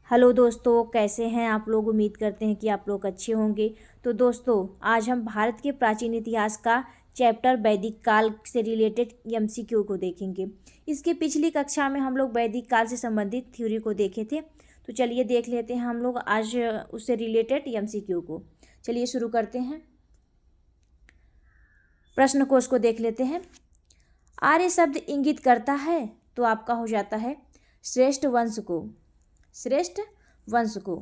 Hello दोस्तों, कैसे हैं आप लोग। उम्मीद करते हैं कि आप लोग अच्छे होंगे। तो दोस्तों, आज हम भारत के प्राचीन इतिहास का चैप्टर वैदिक काल से रिलेटेड एमसीक्यू को देखेंगे। इसके पिछली कक्षा में हम लोग वैदिक काल से संबंधित थ्योरी को देखे थे। तो चलिए देख लेते हैं हम लोग आज उससे रिलेटेड एमसीक्यू को। चलिए शुरू करते हैं। प्रश्न कोश को देख लेते हैं। आर्य शब्द इंगित करता है तो आपका हो जाता है श्रेष्ठ वंश को। श्रेष्ठ वंश को।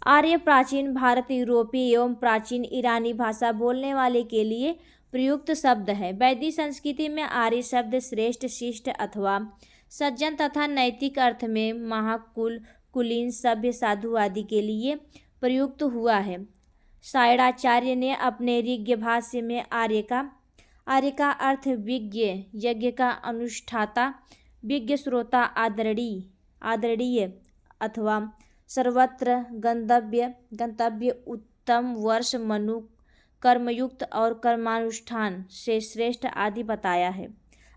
आर्य प्राचीन भारत, यूरोपीय एवं प्राचीन ईरानी भाषा बोलने वाले के लिए प्रयुक्त शब्द है। वैदिक संस्कृति में आर्य शब्द श्रेष्ठ, शिष्ट अथवा सज्जन तथा नैतिक अर्थ में महाकुल, कुलीन, सभ्य, साधु आदि के लिए प्रयुक्त हुआ है। सायणाचार्य ने अपने ऋग्वेद भाष्य में आर्य का अर्थ विज्ञ, यज्ञ का अनुष्ठाता, विज्ञ, श्रोता, आदरणीय अथवा सर्वत्र गंतव्य, उत्तम, वर्ष, मनु, कर्मयुक्त और कर्मानुष्ठान से श्रेष्ठ आदि बताया है।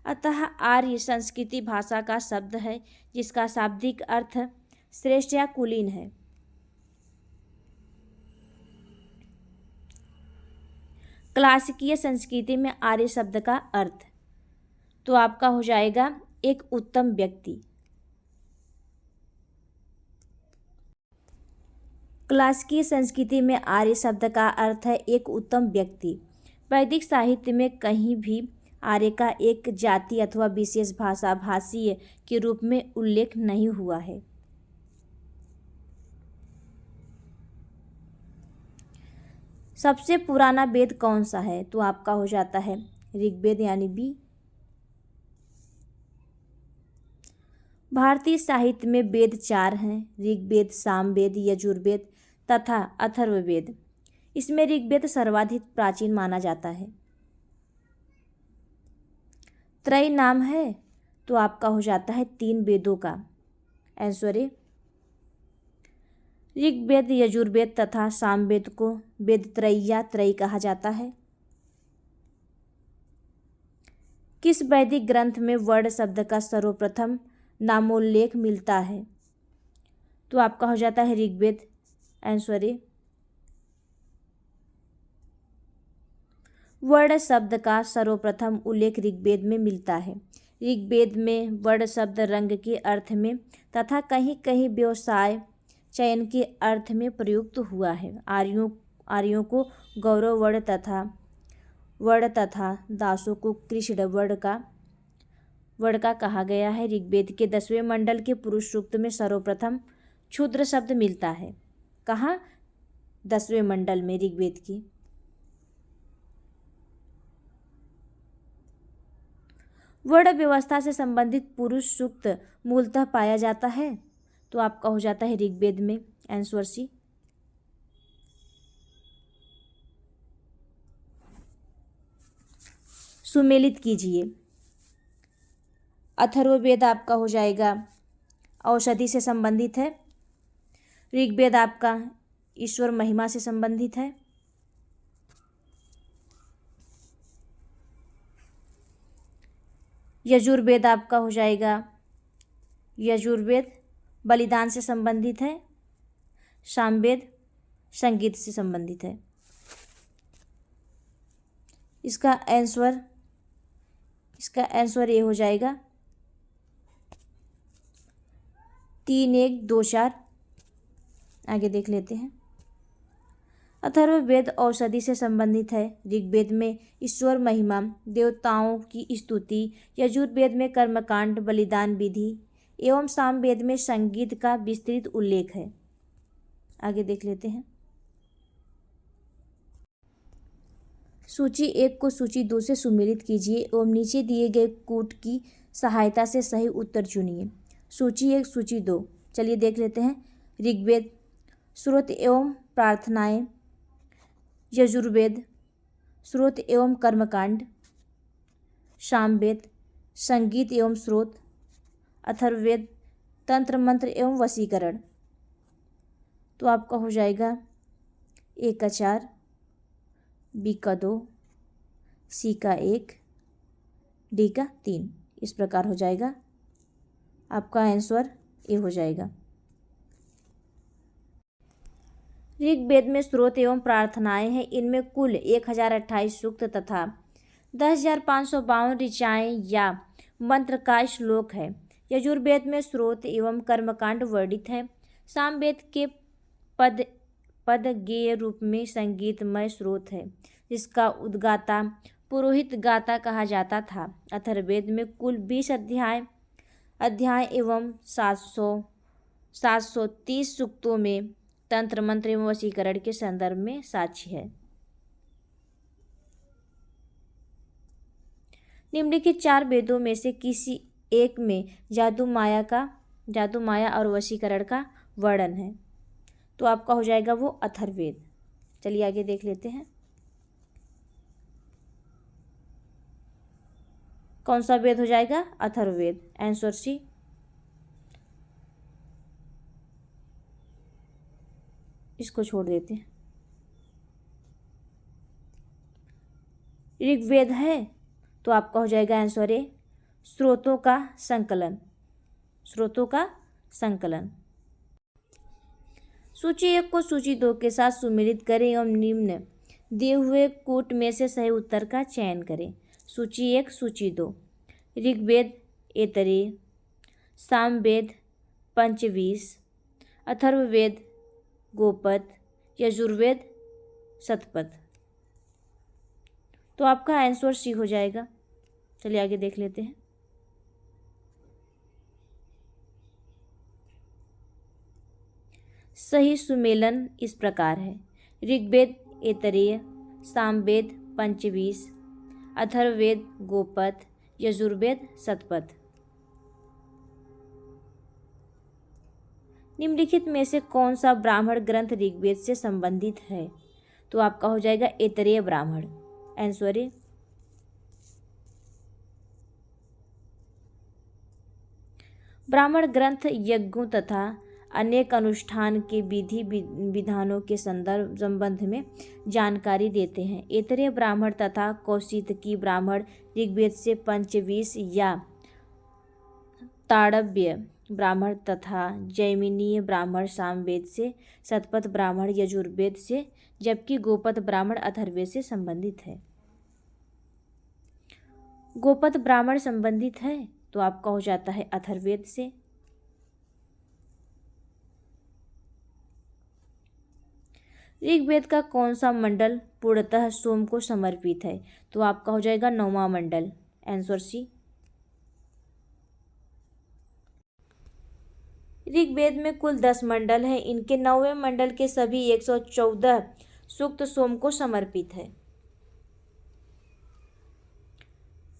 अतः आर्य संस्कृति भाषा का शब्द है जिसका शाब्दिक अर्थ श्रेष्ठ या कुलीन है। क्लासिकीय संस्कृति में आर्य शब्द का अर्थ तो आपका हो जाएगा एक उत्तम व्यक्ति। क्लासिकीय संस्कृति में आर्य शब्द का अर्थ है एक उत्तम व्यक्ति। वैदिक साहित्य में कहीं भी आर्य का एक जाति अथवा विशेष भाषा भाषीय के रूप में उल्लेख नहीं हुआ है। सबसे पुराना वेद कौन सा है तो आपका हो जाता है ऋग्वेद यानी बी। भारतीय साहित्य में वेद 4 हैं, ऋग्वेद, सामवेद, यजुर्वेद तथा अथर्ववेद। इसमें ऋग्वेद सर्वाधिक प्राचीन माना जाता है। त्रय नाम है तो आपका हो जाता है 3 वेदों का आंसर है। ऋग्वेद, यजुर्वेद तथा सामवेद को वेद त्रय कहा जाता है। किस वैदिक ग्रंथ में वर्ण शब्द का सर्वप्रथम नामोल्लेख मिलता है तो आपका हो जाता है ऋग्वेद आंसर है। वर्ण शब्द का सर्वप्रथम उल्लेख ऋग्वेद में मिलता है। ऋग्वेद में वर्ण शब्द रंग के अर्थ में तथा कहीं कहीं व्यवसाय चयन के अर्थ में प्रयुक्त हुआ है। आर्यों को गौरव वर्ण तथा दासों को कृष्ण वर्ण का कहा गया है। ऋग्वेद के 10वें मंडल के पुरुष सूक्त में सर्वप्रथम क्षुद्र शब्द मिलता है। कहाँ? 10वें मंडल में ऋग्वेद की। वर्ण व्यवस्था से संबंधित पुरुष सूक्त मूलतः पाया जाता है तो आपका हो जाता है ऋग्वेद में आंसर सी। सुमेलित कीजिए। अथर्ववेद आपका हो जाएगा औषधि से संबंधित है। ऋग्वेद आपका ईश्वर महिमा से संबंधित है। यजुर्वेद आपका हो जाएगा बलिदान से संबंधित है। सामवेद संगीत से संबंधित है। इसका आंसर ये हो जाएगा 3, 1, 2, 4। आगे देख लेते हैं। अथर्ववेद औषधि से संबंधित है। ऋग्वेद में ईश्वर महिमा, देवताओं की स्तुति, यजुर्वेद में कर्मकांड, बलिदान विधि एवं सामवेद में संगीत का विस्तृत उल्लेख है। आगे देख लेते हैं। सूची 1 को सूची 2 से सुमेलित कीजिए एवं नीचे दिए गए कूट की सहायता से सही उत्तर चुनिए। सूची 1, सूची 2। चलिए देख लेते हैं। ऋग्वेद स्रोत एवं प्रार्थनाएं, यजुर्वेद स्रोत एवं कर्मकांड, सामवेद संगीत एवं स्रोत, अथर्ववेद तंत्र मंत्र एवं वशीकरण। तो आपका हो जाएगा ए का 4, बी का 2, सी का 1, डी का 3। इस प्रकार हो जाएगा आपका आंसर ए हो जाएगा। ऋग्वेद में स्रोत एवं प्रार्थनाएं हैं। इनमें कुल 1028 सूक्त तथा 10,552 ऋचाएं या मंत्र का श्लोक है। यजुर्वेद में स्रोत एवं कर्मकांड वर्णित है। सामवेद के पद पद गेय रूप में संगीतमय स्रोत है, जिसका उद्गाता पुरोहित गाता कहा जाता था। अथर्ववेद में कुल 20 अध्याय एवं 730 सूक्तों में तंत्र मंत्र एवं वशीकरण के संदर्भ में साक्षी है। निम्नलिखित 4 वेदों में से किसी एक में जादू माया और वशीकरण का वर्णन है, तो आपका हो जाएगा वो अथर्ववेद। चलिए आगे देख लेते हैं कौन सा वेद हो जाएगा, अथर्ववेद। Answer C. इसको छोड़ देते हैं। ऋग्वेद है तो आपका हो जाएगा आंसर ए, स्रोतों का संकलन। सूची 1 को सूची 2 के साथ सुमेलित करें एवं निम्न दिए हुए कूट में से सही उत्तर का चयन करें। सूची 1 सूची 2। ऋग्वेद ऐतरेय, सामवेद पंचवीस, अथर्ववेद गोपद, यजुर्वेद शतपथ। तो आपका आंसर सी हो जाएगा। चलिए आगे देख लेते हैं। सही सुमेलन इस प्रकार है। ऋग्वेद ऐतरेय, सामवेद पंचवीस, अथर्ववेद गोपद, यजुर्वेद शतपथ। निम्नलिखित में से कौन सा ब्राह्मण ग्रंथ ऋग्वेद से संबंधित है, तो आपका हो जाएगा ऐतरेय ब्राह्मण। Answer A. ब्राह्मण ग्रंथ यज्ञों तथा अनेक अनुष्ठान के विधि विधानों के संबंध में जानकारी देते हैं। ऐतरेय ब्राह्मण तथा कौशितकी ब्राह्मण ऋग्वेद से पंचवीस या ताड़व्य ब्राह्मण तथा जैमिनीय ब्राह्मण सामवेद से, शतपथ ब्राह्मण यजुर्वेद से, जबकि गोपद ब्राह्मण अथर्ववेद से संबंधित है। गोपद ब्राह्मण संबंधित है तो आपका हो जाता है अथर्ववेद से। ऋग्वेद का कौन सा मंडल पूर्णतः सोम को समर्पित है, तो आपका हो जाएगा 9वां मंडल। Answer C. ऋग्वेद में कुल 10 मंडल हैं। इनके 9वें मंडल के सभी 114 सूक्त सोम को समर्पित है।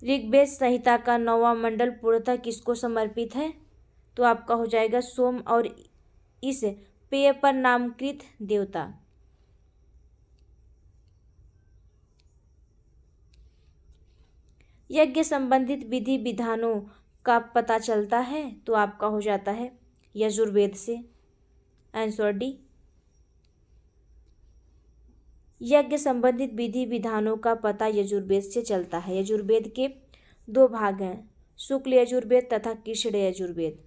ऋग्वेद संहिता का 9वां मंडल पूर्णतः किसको समर्पित है, तो आपका हो जाएगा सोम और इस पेय पर नामकृत देवता। यज्ञ संबंधित विधि विधानों का पता चलता है तो आपका हो जाता है यजुर्वेद से। Answer D. यज्ञ संबंधित विधि विधानों का पता यजुर्वेद से चलता है। यजुर्वेद के 2 भाग हैं, शुक्ल यजुर्वेद तथा कृष्ण यजुर्वेद।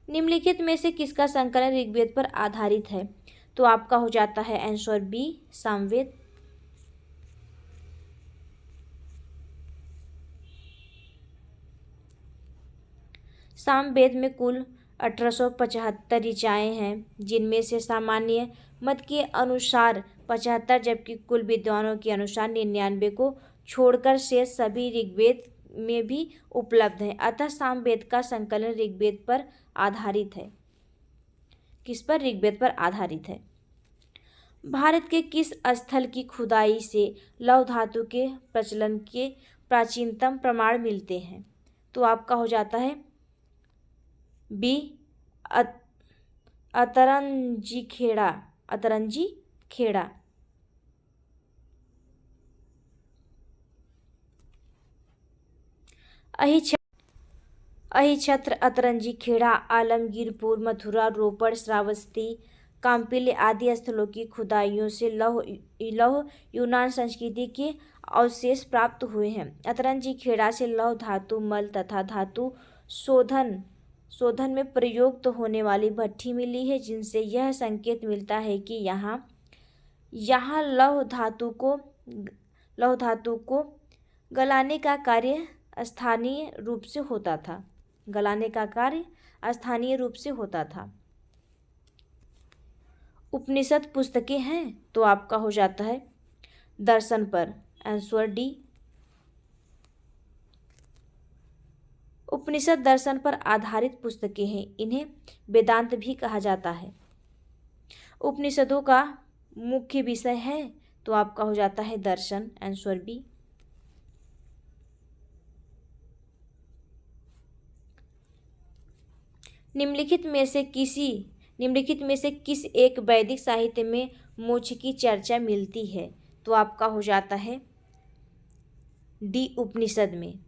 निम्नलिखित में से किसका संकलन ऋग्वेद पर आधारित है, तो आपका हो जाता है आंसर बी, सामवेद। सामवेद में कुल 1875 ऋचाएँ हैं, जिनमें से सामान्य मत के अनुसार 75, जबकि कुल विद्वानों के अनुसार 99 को छोड़कर शेष सभी ऋग्वेद में भी उपलब्ध हैं। अतः सामवेद का संकलन ऋग्वेद पर आधारित है। किस पर? ऋग्वेद पर आधारित है। भारत के किस स्थल की खुदाई से लौह धातु के प्रचलन के प्राचीनतम प्रमाण मिलते हैं, तो आपका हो जाता है बी, अतरंजी खेड़ा। अहिछत्र, अतरंजी खेड़ा, आलमगीरपुर, मथुरा, रोपड़, श्रावस्ती, काम्पिल्य आदि स्थलों की खुदाइयों से लौह यूनान संस्कृति के अवशेष प्राप्त हुए हैं। अतरंजी खेड़ा से लौह धातु मल तथा धातु शोधन में प्रयुक्त होने वाली भट्ठी मिली है, जिनसे यह संकेत मिलता है कि यहाँ लौह धातु को गलाने का कार्य स्थानीय रूप से होता था। उपनिषद पुस्तकें हैं तो आपका हो जाता है दर्शन पर, आंसर डी। उपनिषद दर्शन पर आधारित पुस्तकें हैं, इन्हें वेदांत भी कहा जाता है। उपनिषदों का मुख्य विषय है तो आपका हो जाता है दर्शन, आंसर बी। निम्नलिखित में से किस एक वैदिक साहित्य में मोक्ष की चर्चा मिलती है तो आपका हो जाता है डी, उपनिषद में।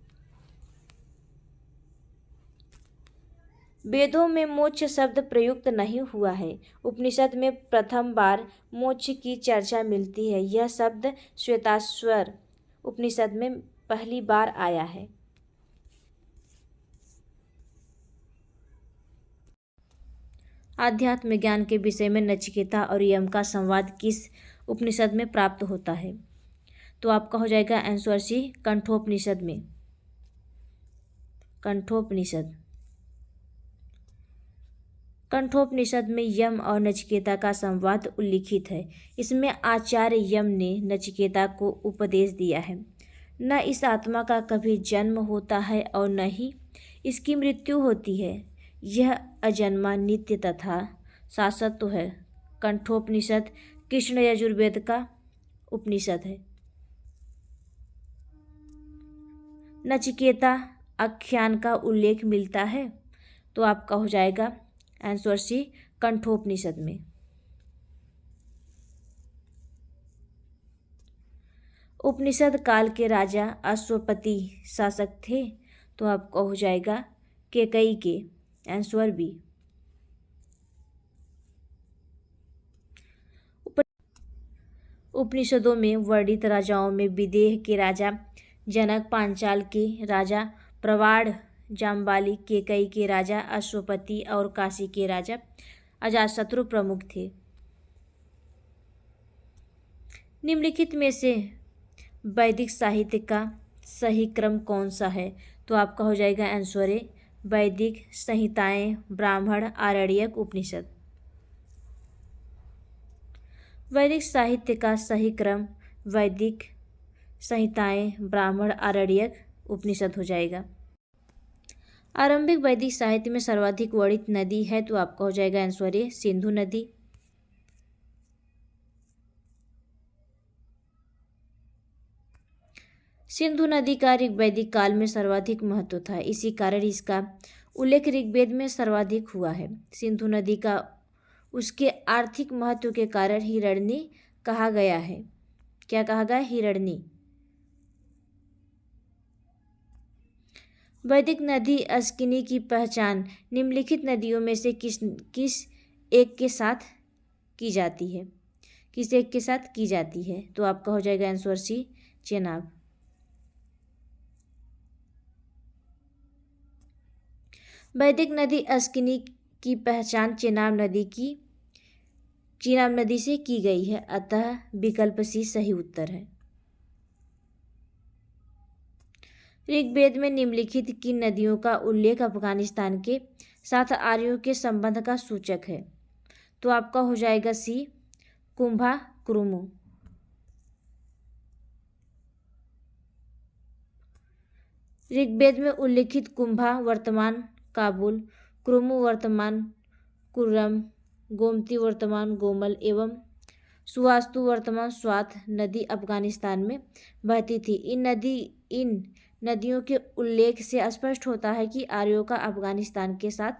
वेदों में मोक्ष शब्द प्रयुक्त नहीं हुआ है, उपनिषद में प्रथम बार मोक्ष की चर्चा मिलती है। यह शब्द श्वेताश्वर उपनिषद में पहली बार आया है। आध्यात्म ज्ञान के विषय में नचिकेता और यम का संवाद किस उपनिषद में प्राप्त होता है तो आपका हो जाएगा आंसर सी, कंठोपनिषद में। कंठोपनिषद में यम और नचिकेता का संवाद उल्लिखित है। इसमें आचार्य यम ने नचिकेता को उपदेश दिया है, न इस आत्मा का कभी जन्म होता है और न ही इसकी मृत्यु होती है, यह अजन्मा नित्य तथा शाश्वत है। कंठोपनिषद कृष्ण यजुर्वेद का उपनिषद है। नचिकेता आख्यान का उल्लेख मिलता है तो आपका हो जाएगा आंसर सी, कंठोपनिषद में। उपनिषद काल के राजा अश्वपति शासक थे तो आपका हो जाएगा केकई के, आंसर बी। उपनिषदों में वर्णित राजाओं में विदेह के राजा जनक, पांचाल के राजा प्रवाड़, जाम्बाली, केकई के राजा अश्वपति और काशी के राजा अजातशत्रु प्रमुख थे। निम्नलिखित में से वैदिक साहित्य का सही क्रम कौन सा है तो आपका हो जाएगा आंसर ए, वैदिक संहिताएं, ब्राह्मण, आरण्यक, उपनिषद। वैदिक साहित्य का सही क्रम वैदिक संहिताएं, ब्राह्मण, आरण्यक, उपनिषद हो जाएगा। आरंभिक वैदिक साहित्य में सर्वाधिक वर्णित नदी है तो आपका हो जाएगा आंसर ए, सिंधु नदी। सिंधु नदी का ऋग्वैदिक काल में सर्वाधिक महत्व था, इसी कारण इसका उल्लेख ऋग्वेद में सर्वाधिक हुआ है। सिंधु नदी का उसके आर्थिक महत्व के कारण हिरण्य कहा गया है। क्या कहा गया? हिरण्य। वैदिक नदी अस्किनी की पहचान निम्नलिखित नदियों में से किस एक के साथ की जाती है? किस एक के साथ की जाती है तो आपका हो जाएगा आंसर सी, चेनाब। वैदिक नदी अस्किनी की पहचान चेनाब नदी से की गई है, अतः विकल्प सी सही उत्तर है। ऋग्वेद में निम्नलिखित किन नदियों का उल्लेख अफगानिस्तान के साथ आर्यों के संबंध का सूचक है तो आपका हो जाएगा सी, कुंभा, कुरुमु। ऋग्वेद में उल्लेखित कुंभा वर्तमान काबुल, कुरुमु वर्तमान कुर्रम, गोमती वर्तमान गोमल एवं सुवास्तु वर्तमान स्वात नदी अफगानिस्तान में बहती थी। इन नदियों के उल्लेख से स्पष्ट होता है कि आर्यों का अफगानिस्तान के साथ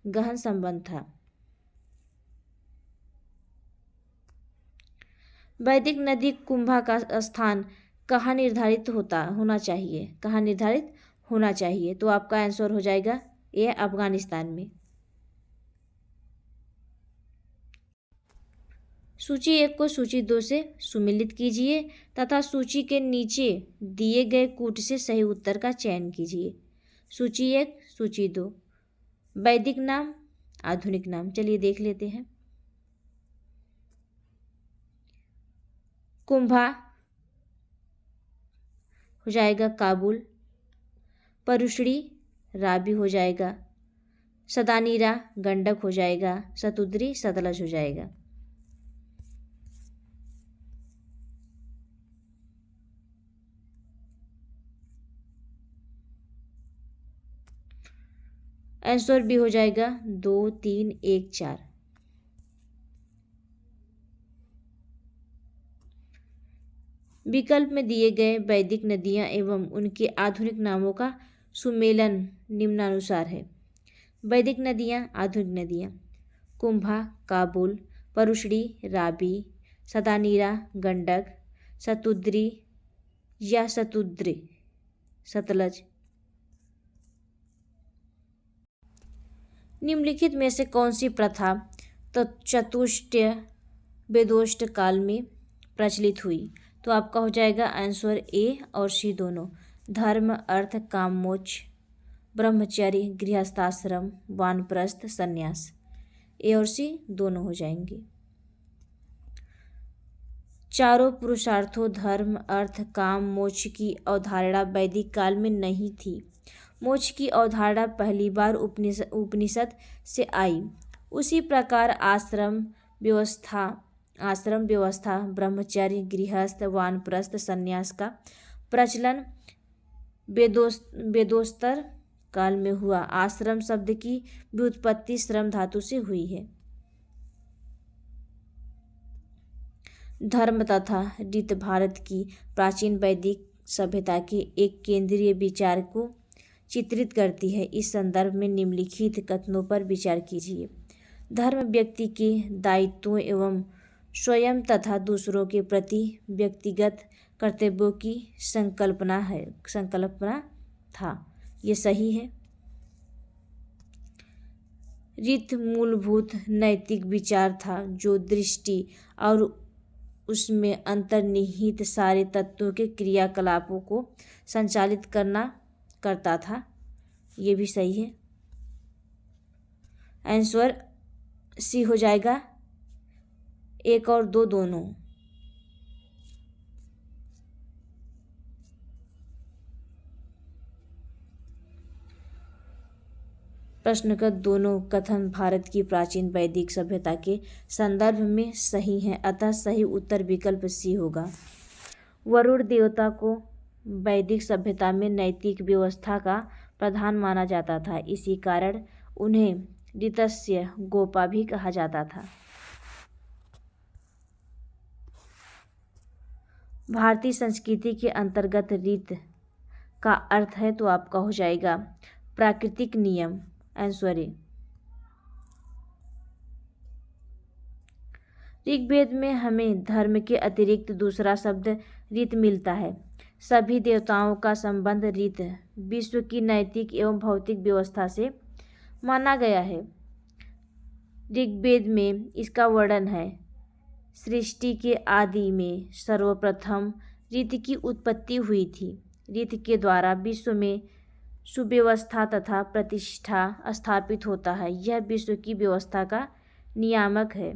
गहन संबंध था। वैदिक नदी कुंभा का स्थान कहाँ निर्धारित होना चाहिए तो आपका आंसर हो जाएगा ये, अफगानिस्तान में। सूची 1 को सूची 2 से सुमेलित कीजिए तथा सूची के नीचे दिए गए कूट से सही उत्तर का चयन कीजिए। सूची 1, सूची 2। वैदिक नाम, आधुनिक नाम। चलिए देख लेते हैं। कुंभा हो जाएगा काबुल, परुशड़ी राबी हो जाएगा, सदानीरा गंडक हो जाएगा, सतुद्री सतलज हो जाएगा। आंसर भी हो जाएगा 2, 3, 1, 4। विकल्प में दिए गए वैदिक नदियां एवं उनके आधुनिक नामों का सुमेलन निम्नानुसार है। वैदिक नदियां, आधुनिक नदियां। कुंभा काबुल, परुशड़ी राबी, सदानीरा गंडक, सतुद्री या सतुद्री सतलज। निम्नलिखित में से कौन सी प्रथा तो चतुष्टय वेदोष्ट काल में प्रचलित हुई? तो आपका हो जाएगा आंसर ए और सी दोनों। धर्म, अर्थ, काम, मोक्ष, ब्रह्मचर्य, गृहस्थाश्रम, वानप्रस्थ, संन्यास। ए और सी दोनों हो जाएंगे। चारों पुरुषार्थों धर्म, अर्थ, काम, मोक्ष की अवधारणा वैदिक काल में नहीं थी। मोक्ष की अवधारणा पहली बार उपनिषद से आई। उसी प्रकार आश्रम व्यवस्था, ब्रह्मचर्य, गृहस्थ, वानप्रस्थ, संन्यास का प्रचलन वेदोत्तर काल में हुआ। आश्रम शब्द की व्युत्पत्ति श्रम धातु से हुई है। धर्म तथा रीत भारत की प्राचीन वैदिक सभ्यता के एक केंद्रीय विचार को चित्रित करती है। इस संदर्भ में निम्नलिखित कथनों पर विचार कीजिए। धर्म व्यक्ति के दायित्वों एवं स्वयं तथा दूसरों के प्रति व्यक्तिगत कर्तव्यों की संकल्पना था। ये सही है। रीत मूलभूत नैतिक विचार था जो दृष्टि और उसमें अंतर्निहित सारे तत्वों के क्रियाकलापों को संचालित करता था। ये भी सही है। आंसर सी हो जाएगा 1 और 2 दोनों। प्रश्न का दोनों कथन भारत की प्राचीन वैदिक सभ्यता के संदर्भ में सही हैं, अतः सही उत्तर विकल्प सी होगा। वरुण देवता को वैदिक सभ्यता में नैतिक व्यवस्था का प्रधान माना जाता था। इसी कारण उन्हें ऋतस्य गोपा भी कहा जाता था। भारतीय संस्कृति के अंतर्गत रीत का अर्थ है तो आपका हो जाएगा प्राकृतिक नियम। Answer A. ऋग्वेद में हमें धर्म के अतिरिक्त दूसरा शब्द रीत मिलता है। सभी देवताओं का संबंध रीत विश्व की नैतिक एवं भौतिक व्यवस्था से माना गया है। ऋग्वेद में इसका वर्णन है। सृष्टि के आदि में सर्वप्रथम रीत की उत्पत्ति हुई थी। रीत के द्वारा विश्व में सुव्यवस्था तथा प्रतिष्ठा स्थापित होता है। यह विश्व की व्यवस्था का नियामक है।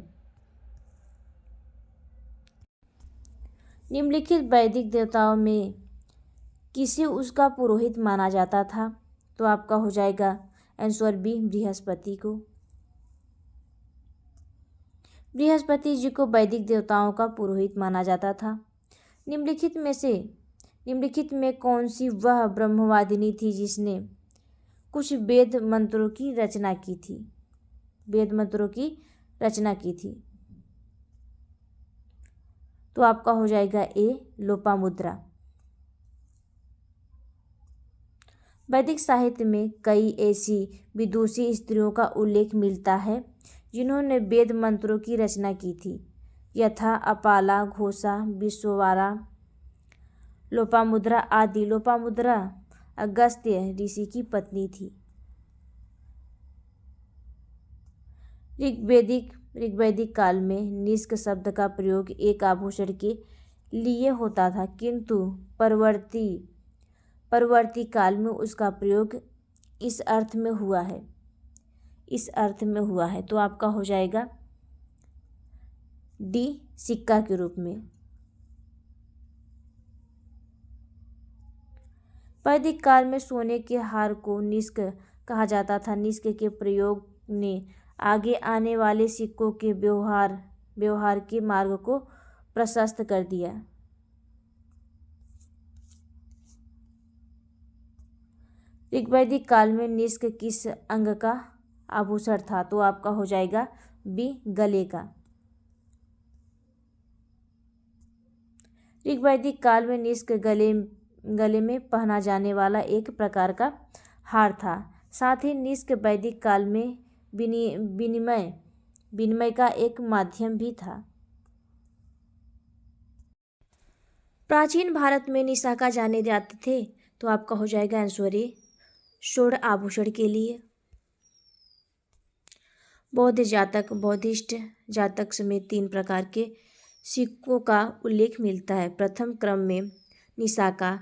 निम्नलिखित वैदिक देवताओं में किसे उसका पुरोहित माना जाता था? तो आपका हो जाएगा आंसर बी बृहस्पति को। बृहस्पति जी को वैदिक देवताओं का पुरोहित माना जाता था। निम्नलिखित में कौन सी वह ब्रह्मवादिनी थी जिसने कुछ वेद मंत्रों की रचना की थी? तो आपका हो जाएगा ए लोपामुद्रा। वैदिक साहित्य में कई ऐसी विदुषी स्त्रियों का उल्लेख मिलता है जिन्होंने वेद मंत्रों की रचना की थी, यथा अपाला, घोषा, विश्ववारा, लोपामुद्रा आदि। लोपामुद्रा अगस्त्य ऋषि की पत्नी थी। ऋग्वैदिक काल में निष्क शब्द का प्रयोग एक आभूषण के लिए होता था, किंतु परवर्ती काल में उसका प्रयोग इस अर्थ में हुआ है। तो आपका हो जाएगा डी, सिक्का के रूप में। वैदिक काल में सोने के हार को निष्क कहा जाता था। निष्क के प्रयोग ने आगे आने वाले सिक्कों के व्यवहार के मार्ग को प्रशस्त कर दिया। ऋग्वैदिक काल में निष्क किस अंग का आभूषण था? तो आपका हो जाएगा बी, गले का। ऋग्वैदिक काल में निष्क गले में पहना जाने वाला एक प्रकार का हार था। साथ ही निष्क वैदिक काल में विनिमय का एक माध्यम भी था। प्राचीन भारत में निशाका जाने जाते थे। तो आपका हो जाएगा आंसर ए, स्वर्ण आभूषण के लिए। बौद्धिस्ट जातक समेत 3 प्रकार के सिक्कों का उल्लेख मिलता है। प्रथम क्रम में निशाका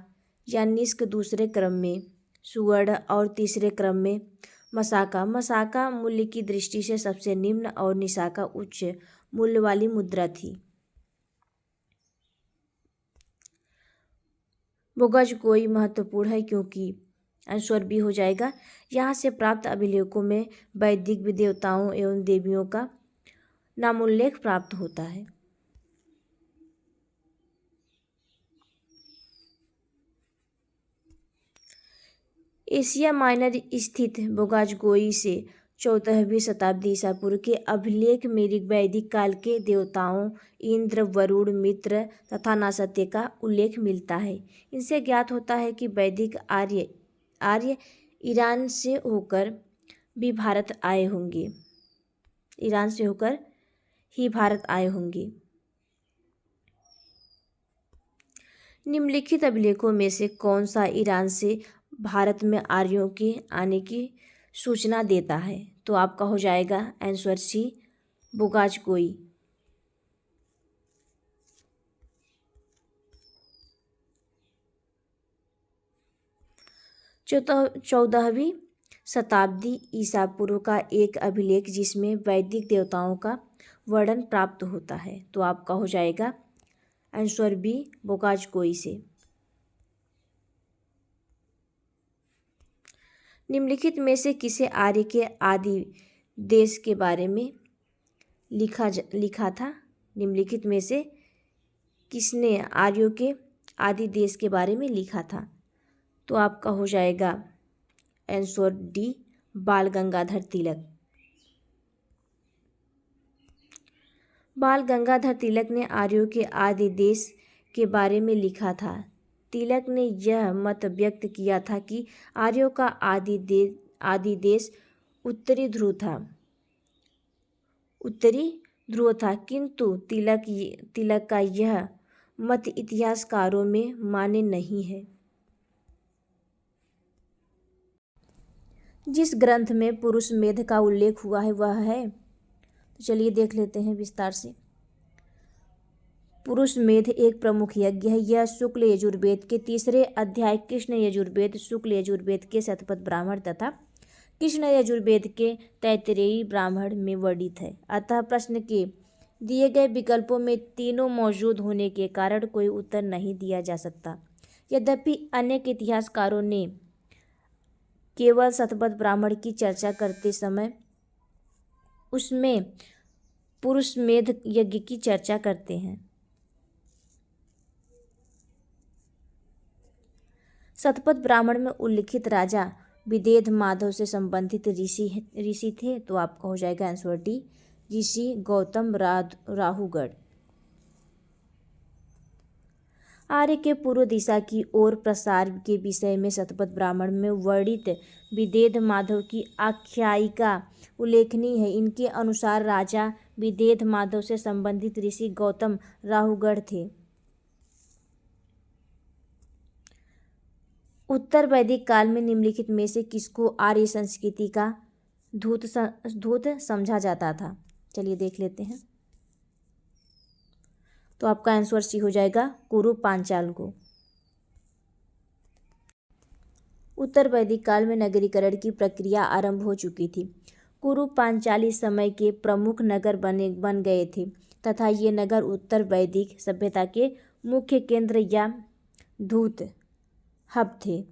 या निष्क, दूसरे क्रम में सुवर्ण और तीसरे क्रम में मशाका। मशाका मूल्य की दृष्टि से सबसे निम्न और निशाका उच्च मूल्य वाली मुद्रा थी। बोगाज-कोई महत्वपूर्ण है क्योंकि आंसर बी हो जाएगा। यहाँ से प्राप्त अभिलेखों में वैदिक देवताओं एवं देवियों का नामोल्लेख प्राप्त होता है। एशिया माइनर स्थित बोगाज-कोई से 14वीं शताब्दी ईसा पूर्व के अभिलेख में ऋग्वैदिक काल के देवताओं इंद्र, वरुण, मित्र तथा नासत्य का उल्लेख मिलता है। इनसे ज्ञात होता है कि वैदिक आर्य ईरान से होकर भी भारत आए होंगे। निम्नलिखित अभिलेखों में से कौन सा ईरान से भारत में आर्यों के आने की सूचना देता है? तो आपका हो जाएगा आंसर सी, बोगाज-कोई। 14वीं शताब्दी ईसा पूर्व का एक अभिलेख जिसमें वैदिक देवताओं का वर्णन प्राप्त होता है। तो आपका हो जाएगा आंसर बी, बोगाज-कोई से। निम्नलिखित में से किसे आर्य के आदि देश के बारे में लिखा था? निम्नलिखित में से किसने आर्यों के आदि देश के बारे में लिखा था? तो आपका हो जाएगा आंसर डी, बाल गंगाधर तिलक। बाल गंगाधर तिलक ने आर्यों के आदि देश के बारे में लिखा था। तिलक ने यह मत व्यक्त किया था कि आर्यों का आदि देश उत्तरी ध्रुव था, किंतु तिलक का यह मत इतिहासकारों में मान्य नहीं है। जिस ग्रंथ में पुरुष मेध का उल्लेख हुआ है वह है, तो चलिए देख लेते हैं विस्तार से। पुरुष मेध एक प्रमुख यज्ञ है। यह शुक्ल यजुर्वेद के 3 अध्याय कृष्ण यजुर्वेद, शुक्ल यजुर्वेद के शतपथ ब्राह्मण तथा कृष्ण यजुर्वेद के तैत्तिरीय ब्राह्मण में वर्णित है। अतः प्रश्न के दिए गए विकल्पों में तीनों मौजूद होने के कारण कोई उत्तर नहीं दिया जा सकता। यद्यपि अनेक इतिहासकारों ने केवल शतपथ ब्राह्मण की चर्चा करते समय उसमें पुरुष मेध यज्ञ की चर्चा करते हैं। शतपथ ब्राह्मण में उल्लिखित राजा विदेह माधव से संबंधित ऋषि थे। तो आपका हो जाएगा आंसर डी, ऋषि गौतम राहुगढ़। आर्य के पूर्व दिशा की ओर प्रसार के विषय में शतपथ ब्राह्मण में वर्णित विदेह माधव की आख्यायिका उल्लेखनीय है। इनके अनुसार राजा विदेह माधव से संबंधित ऋषि गौतम राहुगढ़ थे। उत्तर वैदिक काल में निम्नलिखित में से किसको आर्य संस्कृति का धूत समझा जाता था। चलिए देख लेते हैं। तो आपका आंसर सी हो जाएगा, कुरु पांचाल को। उत्तर वैदिक काल में नगरीकरण की प्रक्रिया आरंभ हो चुकी थी। कुरु पांचाली समय के प्रमुख नगर बन गए थे तथा ये नगर उत्तर वैदिक सभ्यता के मुख्य केंद्र या धूत हब थे।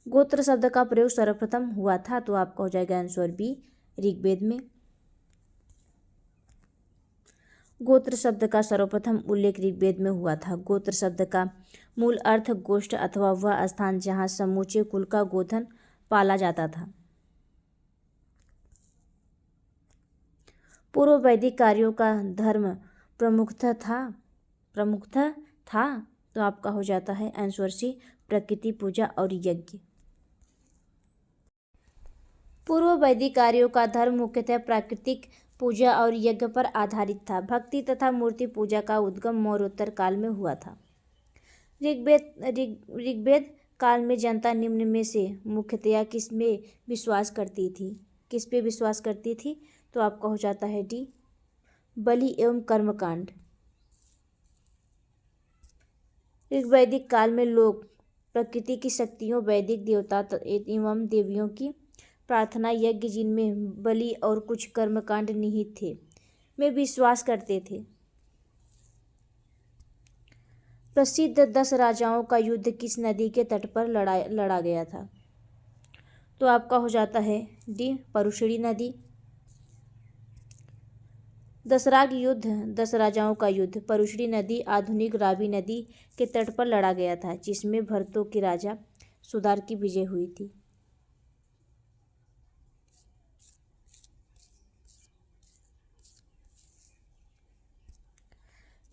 गोत्र शब्द का प्रयोग सर्वप्रथम हुआ था, तो आपका हो जाएगा आंसर बी, ऋग्वेद में। गोत्र शब्द का सर्वप्रथम उल्लेख ऋग्वेद में हुआ था। गोत्र शब्द का मूल अर्थ गोष्ठ अथवा वह स्थान जहाँ समूचे कुल का गोधन पाला जाता था। पूर्व वैदिक कार्यों का धर्म प्रमुखता था, तो आपका हो जाता है आंसर सी, प्रकृति पूजा और यज्ञ। पूर्व वैदिक कार्यों का धर्म मुख्यतः प्राकृतिक पूजा और यज्ञ पर आधारित था। भक्ति तथा मूर्ति पूजा का उद्गम मौर्योत्तर काल में हुआ था। ऋग्वेद काल में जनता निम्न में से मुख्यतया किस पे विश्वास करती थी, तो आपका हो जाता है डी, बलि एवं कर्मकांड। ऋग्वैदिक काल में लोग प्रकृति की शक्तियों, वैदिक देवता एवं देवियों की प्रार्थना, यज्ञ जिनमें बलि और कुछ कर्मकांड निहित थे, में विश्वास करते थे। प्रसिद्ध 10 राजाओं का युद्ध किस नदी के तट पर लड़ा गया था, तो आपका हो जाता है डी, परुशड़ी नदी। दसराग युद्ध, 10 राजाओं का युद्ध परुशड़ी नदी, आधुनिक रावी नदी के तट पर लड़ा गया था, जिसमें भरतों के राजा सुदार की विजय हुई थी।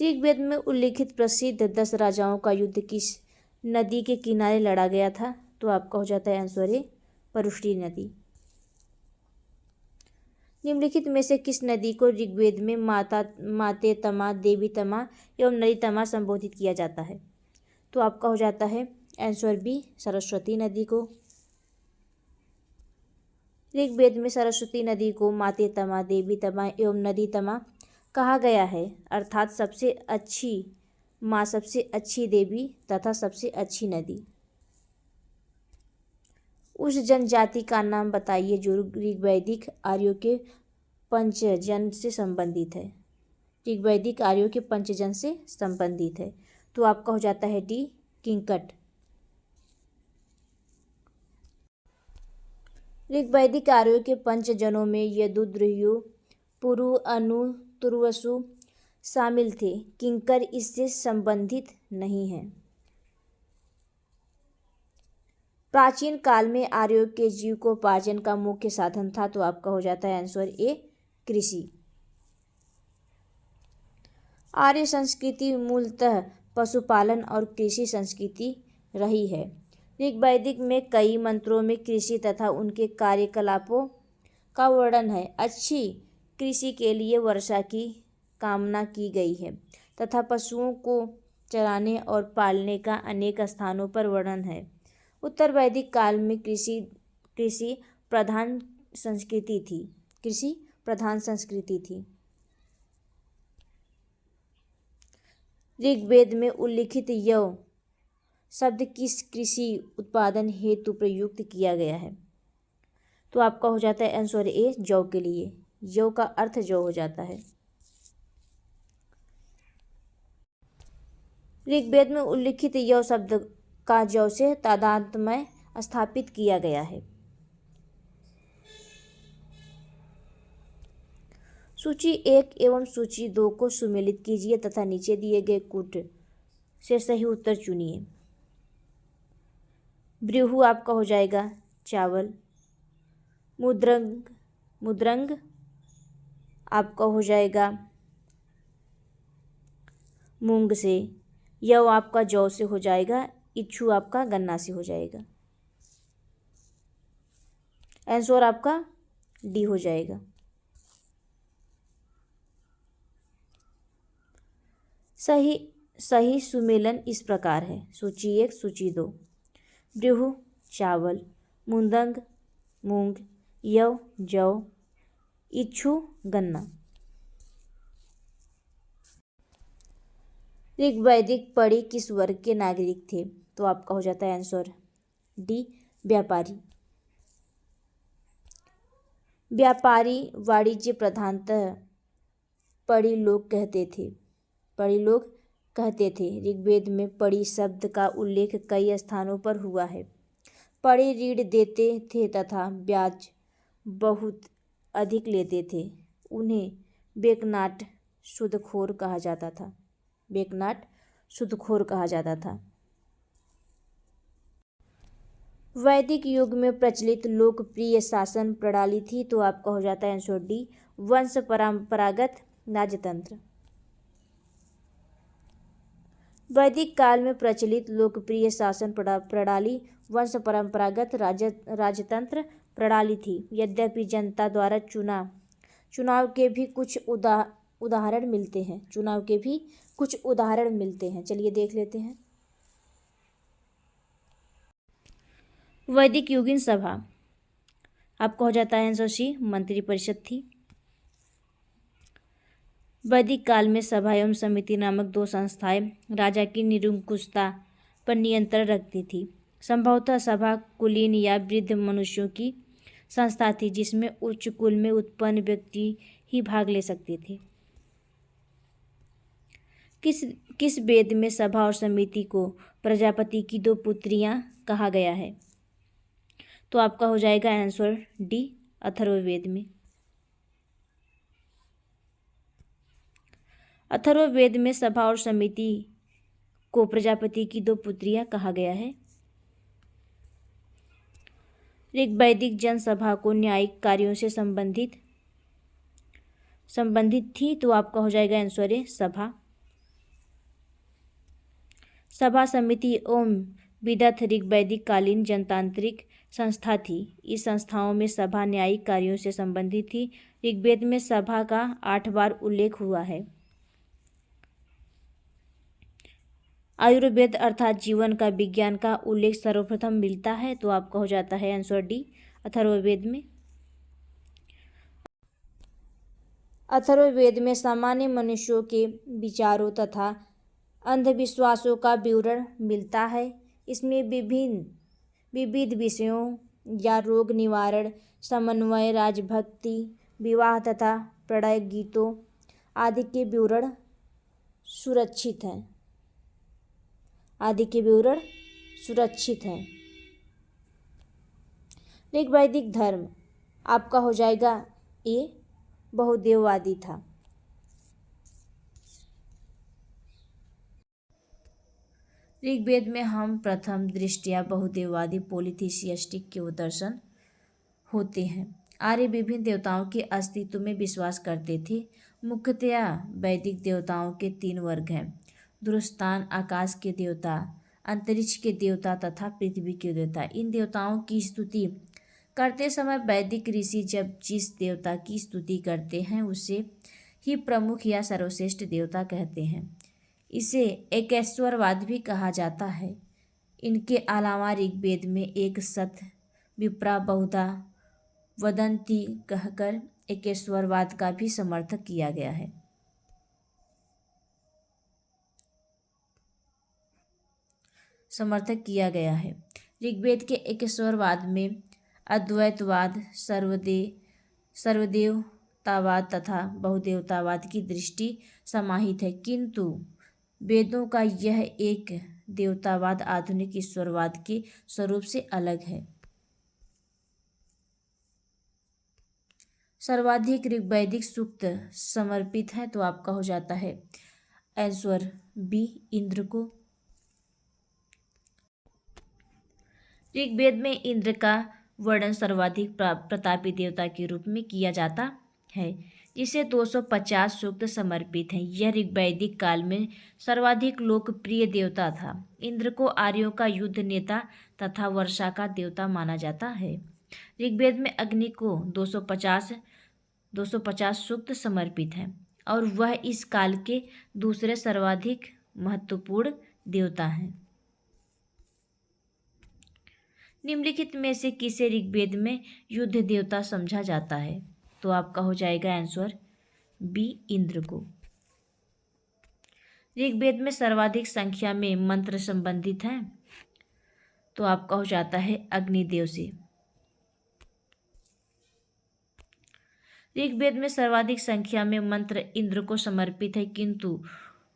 ऋग्वेद में उल्लिखित प्रसिद्ध 10 राजाओं का युद्ध किस नदी के किनारे लड़ा गया था, तो आपका हो जाता है आंसर ए, परुशड़ी नदी। निम्नलिखित में से किस नदी को ऋग्वेद में माते तमा, देवी तमा एवं नदी तमा संबोधित किया जाता है, तो आपका हो जाता है आंसर बी, सरस्वती नदी को। ऋग्वेद में सरस्वती नदी को माते तमा, देवी तमा एवं नदी तमा कहा गया है, अर्थात सबसे अच्छी माँ, सबसे अच्छी देवी तथा सबसे अच्छी नदी। उस जनजाति का नाम बताइए जो ऋग्वैदिक आर्यों के पंचजन से संबंधित है। ऋग्वैदिक आर्यों के पंचजन से संबंधित है, तो आपका हो जाता है डी, किंकट। ऋग्वैदिक आर्यों के पंचजनों में यदु, द्रुह्यु, पुरु, अनु, तुर्वसु शामिल थे। किंकर इससे संबंधित नहीं है। प्राचीन काल में आर्यों के जीविकोपार्जन का मुख्य साधन था, तो आपका हो जाता है आंसर ए, कृषि। आर्य संस्कृति मूलतः पशुपालन और कृषि संस्कृति रही है। ऋग्वैदिक में कई मंत्रों में कृषि तथा उनके कार्यकलापों का वर्णन है। अच्छी कृषि के लिए वर्षा की कामना की गई है तथा पशुओं को चराने और पालने का अनेक स्थानों पर वर्णन है। उत्तर वैदिक काल में कृषि प्रधान संस्कृति थी। ऋग्वेद में उल्लिखित यव शब्द किस कृषि उत्पादन हेतु प्रयुक्त किया गया है, तो आपका हो जाता है आंसर ए, जौ के लिए। जौ का अर्थ जौ हो जाता है। ऋग्वेद में उल्लिखित यव शब्द का जौ से तादात्म्य स्थापित किया गया है। सूची 1 एवं सूची 2 को सुमेलित कीजिए तथा नीचे दिए गए कूट से सही उत्तर चुनिए। ब्रूहु आपका हो जाएगा चावल, मुद्रंग आपका हो जाएगा मूंग से, यव आपका जौ से हो जाएगा, इच्छू आपका गन्ना से हो जाएगा। आंसर आपका डी हो जाएगा। सही सुमेलन इस प्रकार है। सूची 1, सूची 2। ब्रूहु चावल, मुंदंग मूंग, यव, जौ, इच्छु, गन्ना। ऋग्वैदिक पढ़ी किस वर्ग के नागरिक थे? तो आपका हो जाता है आंसर डी, व्यापारी। व्यापारी वाणिज्य प्रधानतः पढ़ी लोग कहते थे। ऋग्वेद में पढ़ी शब्द का उल्लेख कई स्थानों पर हुआ है। पढ़ी ऋण देते थे तथा ब्याज बहुत अधिक लेते थे। उन्हें बेकनाट सूदखोर कहा जाता था। वैदिक युग में प्रचलित लोकप्रिय शासन प्रणाली थी। तो आपका हो जाता है आंसर डी, वंश परंपरागत राजतंत्र। वैदिक काल में प्रचलित लोकप्रिय शासन प्रणाली वंश परंपरागत राजतंत्र प्रणाली थी। यद्यपि जनता द्वारा चुनाव के भी कुछ उदाहरण मिलते हैं। चलिए देख लेते हैं। वैदिक युगीन सभा, आपका हो जाता है आंसर सी, मंत्रिपरिषद थी। वैदिक काल में सभा एवं समिति नामक दो संस्थाएं राजा की निरंकुशता पर नियंत्रण रखती थी। संभवतः सभा कुलीन या वृद्ध मनुष्यों की संस्था थी, जिसमें उच्च कुल में उत्पन्न व्यक्ति ही भाग ले सकते थे। किस वेद में सभा और समिति को प्रजापति की दो पुत्रियां कहा गया है? तो आपका हो जाएगा आंसर डी, अथर्ववेद में। अथर्ववेद में सभा और समिति को प्रजापति की दो पुत्रियां कहा गया है। ऋग्वैदिक जनसभा को न्यायिक कार्यों से संबंधित थी। तो आपका हो जाएगा आंसर है सभा। सभा, समिति एवं विदथ ऋग्वैदिक कालीन जनतांत्रिक संस्था थी। इस संस्थाओं में सभा न्यायिक कार्यों से संबंधित थी। ऋग्वेद में सभा का 8 बार उल्लेख हुआ है। आयुर्वेद अर्थात जीवन का विज्ञान का उल्लेख सर्वप्रथम मिलता है। तो आपका हो जाता है आंसर डी, अथर्ववेद में। अथर्ववेद में सामान्य मनुष्यों के विचारों तथा अंधविश्वासों का विवरण मिलता है। इसमें विविध विषयों या रोग निवारण, समन्वय, राजभक्ति, विवाह तथा प्रणय गीतों आदि के विवरण सुरक्षित हैं। ऋग्वैदिक धर्म आपका हो जाएगा ये, बहुदेववादी था। ऋग्वेद में हम प्रथम दृष्टया बहुदेववादी पॉलीथीइस्टिक के दर्शन होते हैं। आर्य विभिन्न देवताओं के अस्तित्व में विश्वास करते थे। मुख्यतया वैदिक देवताओं के 3 वर्ग हैं: दुरस्थान, आकाश के देवता, अंतरिक्ष के देवता तथा पृथ्वी के देवता। इन देवताओं की स्तुति करते समय वैदिक ऋषि जब जिस देवता की स्तुति करते हैं उसे ही प्रमुख या सर्वश्रेष्ठ देवता कहते हैं। इसे एकैश्वरवाद भी कहा जाता है। इनके अलावा ऋग्वेद में एक सत विप्रा बहुधा वदंती कहकर एकैश्वरवाद का भी समर्थन किया गया है। ऋग्वेद के एकैश्वरवाद में अद्वैतवाद, सर्वदेवतावाद तथा बहुदेवतावाद की दृष्टि समाहित है, किंतु वेदों का यह एक देवतावाद आधुनिक ईश्वरवाद के स्वरूप से अलग है। सर्वाधिक ऋग्वैदिक सूक्त समर्पित है। तो आपका हो जाता है आंसर बी, इंद्र को। ऋग्वेद में इंद्र का वर्णन सर्वाधिक प्रतापी देवता के रूप में किया जाता है, जिसे 250 सूक्त समर्पित हैं। यह ऋग्वैदिक काल में सर्वाधिक लोकप्रिय देवता था। इंद्र को आर्यों का युद्ध नेता तथा वर्षा का देवता माना जाता है। ऋग्वेद में अग्नि को 250 सूक्त समर्पित हैं और वह इस काल के दूसरे सर्वाधिक महत्वपूर्ण देवता हैं। निम्नलिखित में से किसे ऋग्वेद में युद्ध देवता समझा जाता है? तो आपका हो जाएगा आंसर बी, इंद्र को। ऋग्वेद में सर्वाधिक संख्या में मंत्र संबंधित हैं, तो आपका हो जाता है अग्निदेव से। ऋग्वेद में सर्वाधिक संख्या में मंत्र इंद्र को समर्पित है, किंतु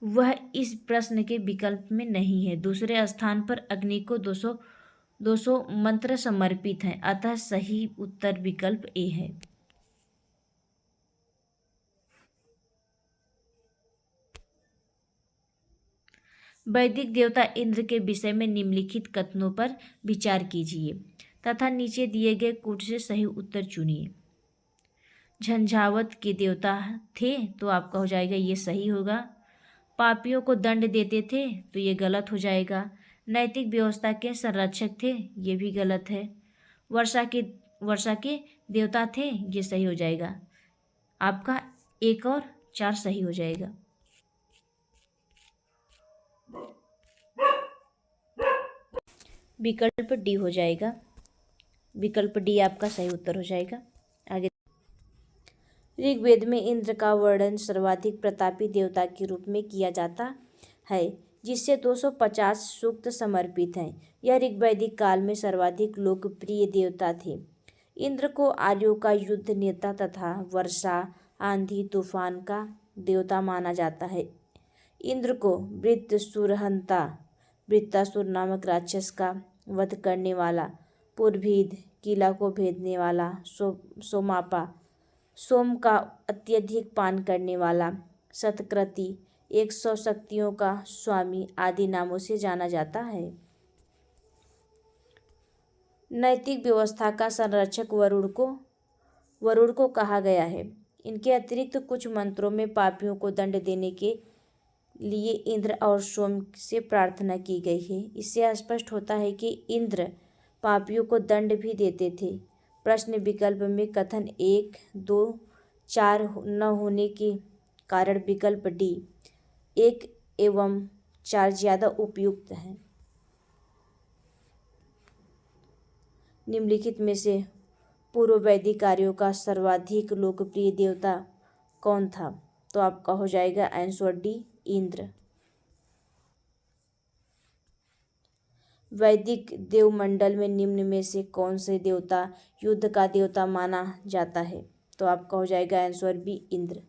वह इस प्रश्न के विकल्प में नहीं है। दूसरे स्थान पर अग्नि को 200 मंत्र समर्पित हैं, अतः सही उत्तर विकल्प ए है। वैदिक देवता इंद्र के विषय में निम्नलिखित कथनों पर विचार कीजिए तथा नीचे दिए गए कूट से सही उत्तर चुनिए। झंझावत के देवता थे, तो आपका हो जाएगा ये सही होगा। पापियों को दंड देते थे, तो ये गलत हो जाएगा। नैतिक व्यवस्था के संरक्षक थे, ये भी गलत है। वर्षा के देवता थे, ये सही हो जाएगा। आपका 1 और 4 सही हो जाएगा। विकल्प डी हो जाएगा। विकल्प डी आपका सही उत्तर हो जाएगा। आगे, ऋग्वेद में इंद्र का वर्णन सर्वाधिक प्रतापी देवता के रूप में किया जाता है, जिससे 250 सूक्त समर्पित हैं। यह ऋग्वैदिक काल में सर्वाधिक लोकप्रिय देवता थे। इंद्र को आर्यों का युद्ध नेता तथा वर्षा, आंधी, तूफान का देवता माना जाता है। इंद्र को वृत्तासुर नामक राक्षस का वध करने वाला, पुरभीद किला को भेदने वाला, सोम का अत्यधिक पान करने वाला, सतक्रति, 100 शक्तियों का स्वामी आदि नामों से जाना जाता है। नैतिक व्यवस्था का संरक्षक वरुण को कहा गया है। इनके अतिरिक्त कुछ मंत्रों में पापियों को दंड देने के लिए इंद्र और सोम से प्रार्थना की गई है। इससे स्पष्ट होता है कि इंद्र पापियों को दंड भी देते थे। प्रश्न विकल्प में कथन 1, 2, 4 न होने के कारण विकल्प डी 1 एवं 4 ज़्यादा उपयुक्त है। निम्नलिखित में से पूर्व वैदिक कार्यों का सर्वाधिक लोकप्रिय देवता कौन था? तो आपका हो जाएगा आंसर डी, इंद्र। वैदिक देवमंडल में निम्न में से कौन से देवता युद्ध का देवता माना जाता है? तो आपका हो जाएगा आंसर बी, इंद्र।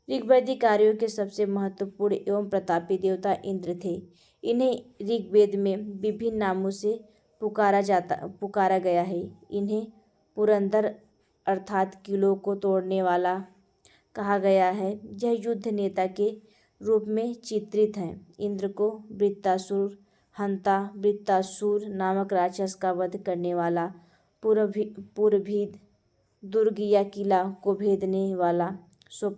ऋग्वैदिक कार्यों के सबसे महत्वपूर्ण एवं प्रतापी देवता इंद्र थे। इन्हें ऋग्वेद में विभिन्न नामों से पुकारा गया है। इन्हें पुरंदर अर्थात किलों को तोड़ने वाला कहा गया है। यह युद्ध नेता के रूप में चित्रित हैं। इंद्र को वृत्तासुर नामक राक्षस का वध करने वाला, पुरभीद दुर्ग या किला को भेदने वाला, सोम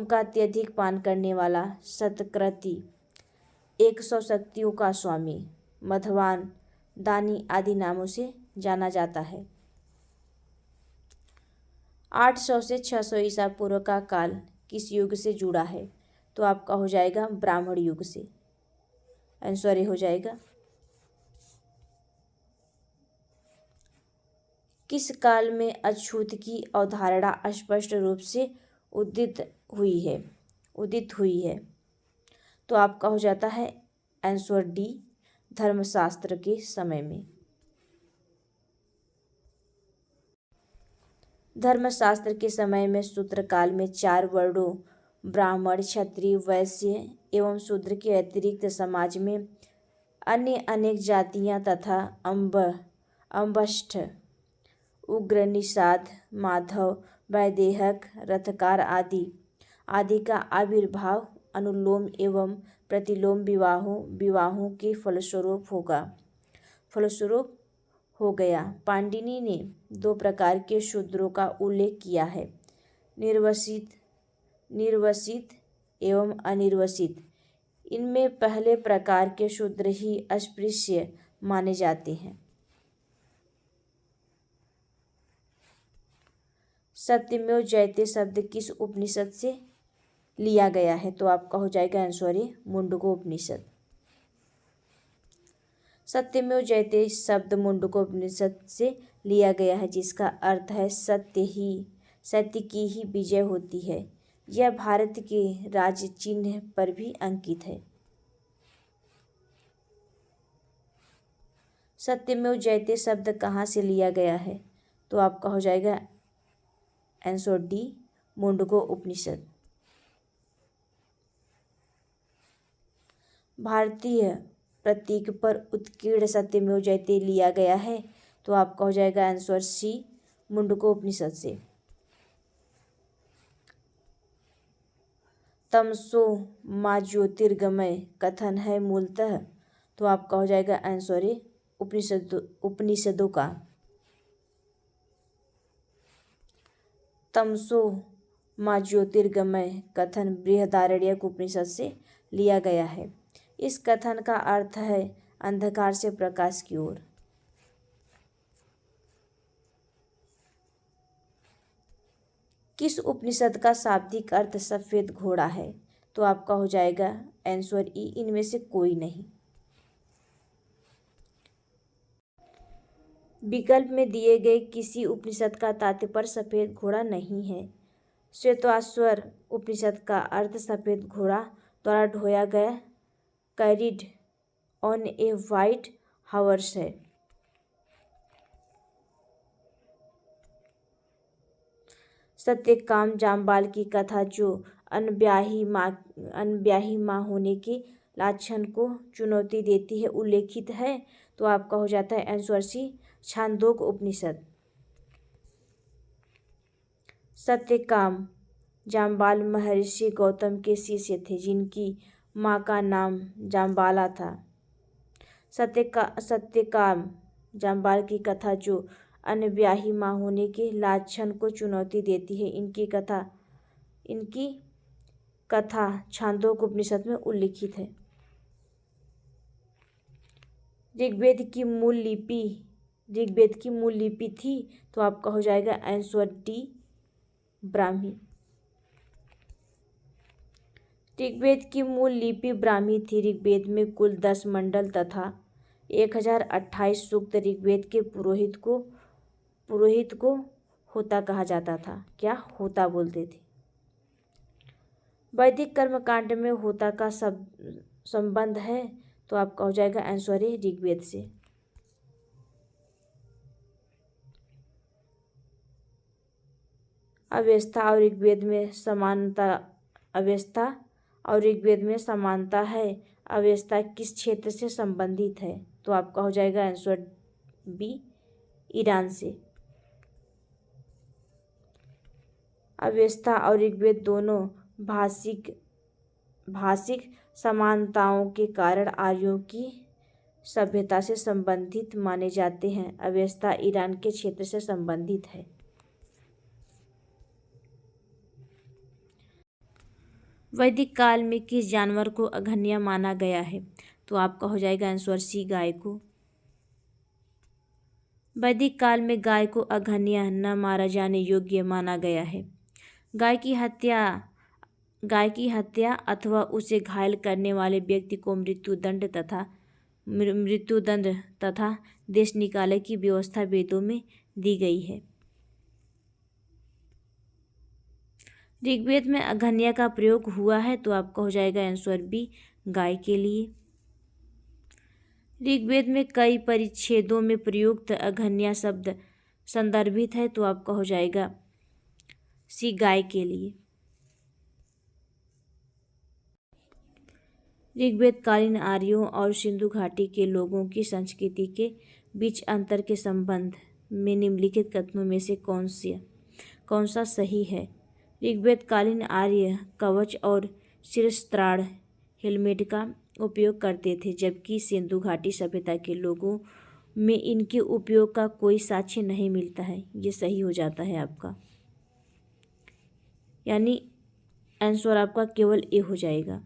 का अत्यधिक पान करने वाला, सतक्रति 100 शक्तियों का स्वामी, मधवान, दानी आदि नामों से जाना जाता है। 800 से 600 ईसा पूर्व का काल किस युग से जुड़ा है? तो आपका हो जाएगा ब्राह्मण युग से। आंसर ए हो जाएगा। किस काल में अछूत की अवधारणा स्पष्ट रूप से उदित हुई है? तो आपका हो जाता है आंसर डी, धर्मशास्त्र के समय में। धर्मशास्त्र के समय में शूद्र काल में 4 वर्णों ब्राह्मण, क्षत्रिय, वैश्य एवं शूद्र के अतिरिक्त समाज में अन्य अनेक जातियां तथा अंबष्ठ, उग्र, निषाद, माधव, वैदेहक, रथकार आदि का आविर्भाव अनुलोम एवं प्रतिलोम विवाहों के फलस्वरूप हो गया। पाणिनि ने 2 प्रकार के शूद्रों का उल्लेख किया है, निर्वसित एवं अनिर्वसित। इनमें पहले प्रकार के शूद्र ही अस्पृश्य माने जाते हैं। सत्यमेव जयते शब्द किस उपनिषद से लिया गया है? तो आपका हो जाएगा आंसर ए मुंडकोपनिषद। सत्यमेव जयते शब्द मुंडकोपनिषद से लिया गया है, जिसका अर्थ है सत्य की ही विजय होती है। यह भारत के राज्य चिन्ह पर भी अंकित है। सत्यमेव जयते शब्द कहाँ से लिया गया है? तो आपका हो जाएगा आंसर डी मुंडको उपनिषद। भारतीय प्रतीक पर उत्कीर्ण सत्यमेव जयते लिया गया है। तो आपका हो जाएगा आंसर सी मुंडको उपनिषद से। तमसो मां ज्योतिर्गमय कथन है मूलतः। तो आपका हो जाएगा आंसर ए उपनिषदों का। तमसो मां ज्योतिर्गमय कथन बृहदारण्यक उपनिषद से लिया गया है। इस कथन का अर्थ है अंधकार से प्रकाश की ओर। किस उपनिषद का शाब्दिक अर्थ सफेद घोड़ा है? तो आपका हो जाएगा आंसर ई इनमें से कोई नहीं। विकल्प में दिए गए किसी उपनिषद का तात्पर्य सफेद घोड़ा नहीं है। श्वेताश्वर उपनिषद का अर्थ सफेद घोड़ा द्वारा ढोया गया carried on a white horse है। सत्यकाम जाम्बाल की कथा जो अनब्याही माँ होने के लक्षण को चुनौती देती है उल्लेखित है। तो आपका हो जाता है आंसर सी छांदोग्य उपनिषद। सत्यकाम जाम्बाल महर्षि गौतम के शिष्य थे, जिनकी माँ का नाम जाम्बाला था। सत्यकाम जाम्बाल की कथा जो अनब्याही माँ होने के लक्षण को चुनौती देती है, इनकी कथा छांदोग्य उपनिषद में उल्लिखित है। ऋग्वेद की मूल लिपि थी। तो आपका हो जाएगा आंसर डी ब्राह्मी। ऋग्वेद की मूल लिपि ब्राह्मी थी। ऋग्वेद में कुल 10 मंडल तथा 1028 सूक्त। ऋग्वेद के पुरोहित को होता कहा जाता था। क्या होता बोलते थे। वैदिक कर्मकांड में होता का संबंध है। तो आपका हो जाएगा आंसर है ऋग्वेद से। अव्यवस्था और ऋग्वेद में समानता है। अव्यवस्था किस क्षेत्र से संबंधित है? तो आपका हो जाएगा आंसर बी ईरान से। अव्यवस्था और ऋग्वेद दोनों भाषिक समानताओं के कारण आर्यों की सभ्यता से संबंधित माने जाते हैं। अव्यवस्था ईरान के क्षेत्र से संबंधित है। वैदिक काल में किस जानवर को अघन्य माना गया है? तो आपका हो जाएगा आंसर सी गाय को। वैदिक काल में गाय को अघन्य न मारा जाने योग्य माना गया है। गाय की हत्या अथवा उसे घायल करने वाले व्यक्ति को मृत्युदंड तथा देश निकाले की व्यवस्था वेदों में दी गई है। ऋग्वेद में अघन्य का प्रयोग हुआ है। तो आपका हो जाएगा आंसर बी गाय के लिए। ऋग्वेद में कई परिच्छेदों में प्रयुक्त अघन्य शब्द संदर्भित है। तो आपका हो जाएगा सी गाय के लिए। ऋग्वेद कालीन आर्यों और सिंधु घाटी के लोगों की संस्कृति के बीच अंतर के संबंध में निम्नलिखित कथनों में से कौन सा सही है? ऋग्वेद कालीन आर्य कवच और शिरस्त्राण हेलमेट का उपयोग करते थे, जबकि सिंधु घाटी सभ्यता के लोगों में इनके उपयोग का कोई साक्ष्य नहीं मिलता है। ये सही हो जाता है आपका, यानी आंसर आपका केवल ए हो जाएगा।